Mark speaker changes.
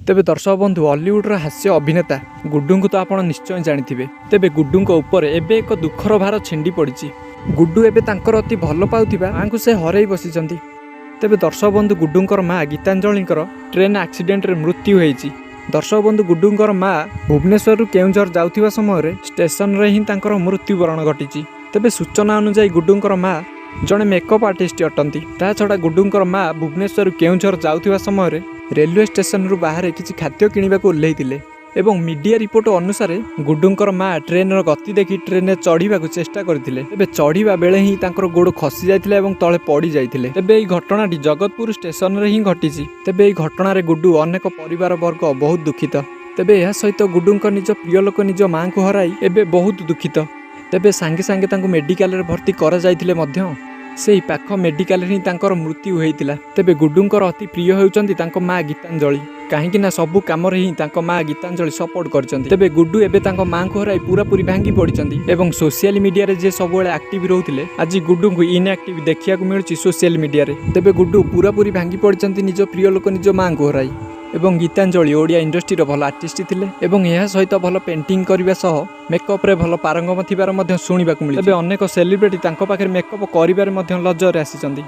Speaker 1: तेबे दर्शक बंधु हॉलीवुड हास्य अभिनेता गुड्डू को तो आप निश्चय जानी। तेबे गुड्डू उपर एबे एक दुखर भार छिंडी पड़ी। गुड्डू एबे तांकर अति भल पाउथिबा मां को से हरई बसिचंती। तेबे दर्शक बंधु गुड्डूंकर मां गीतांजलिंकर ट्रेन एक्सीडेंट रे मृत्यु होईची। दर्शक बंधु गुड्डूंकर मां भुवनेश्वर केउंझर जाउथिबा समय स्टेशन रे ही तांकर मृत्युवरण घटिची। तेबे सूचना अनुसार गुड्डूंकर मां जड़े मेकअप आर्टिस्ट अटंती। ता छड़ा गुड्डूंकर मां भुवनेश्वर केउंझर जाउथिबा समय रेलवे स्टेशन रु बाहर किसी खाद्य किनिबाकू ओल्लैथिले एवं मीडिया रिपोर्ट अनुसार गुड्डूंकर मां ट्रेन गति देखि ट्रेन चढ़ीबाकू चेष्टा करथिले। एबे चढ़ीबा बेले ही तांकर गोड़ खसी जाइथिले एवं तळे पड़ी जाइथिले। तेबे एई घटनाटी जगतपुर स्टेशन रे ही घटिची। तेबे एई घटना रे गुड्डू अनेक परिवार वर्ग बहुत दुखित। तेबे यह सहित गुड्डूंक निज प्रिय लोक निज मां को हराई एबे बहुत दुखित। तेबे सांगे सांगे तांको मेडिकल रे भर्ती करा जाइथिले मध्य सेई पाख मेडिकल ही तांकर मृत्यु होइतिला। तेबे गुड्डूंकर अति प्रिय हेउचंती तांको मां गीतांजलि। काहेकि ना सबु काम रे ही तांको मां गीतांजलि सपोर्ट करचंती। तेबे गुड्डू एबे तांको मां को हराई पूरी भांगी पड़िचंती एवं सोशल मीडिया रे जे सबुले एक्टिव रहउतिले आज गुड्डू को इनएक्टिव देखिया को मिलुची सोशल मीडिया रे। तेबे गुड्डू पूरी भांगी पड़िचंती निज प्रिय लोक निज मां को हराई। एवं गीतांजलि ओडिया इंडस्ट्री भल आर्टिस्ट थिले एवं यह सहित भल पेंटिंग करबा सह मेकअप रे भल पारंगम थिबार मध्य शुणिबाकू मिले। तेबे अनेक सेलिब्रिटी तांको पाखरे मेकअप करिबार मध्य लज्जरे आसीचंती।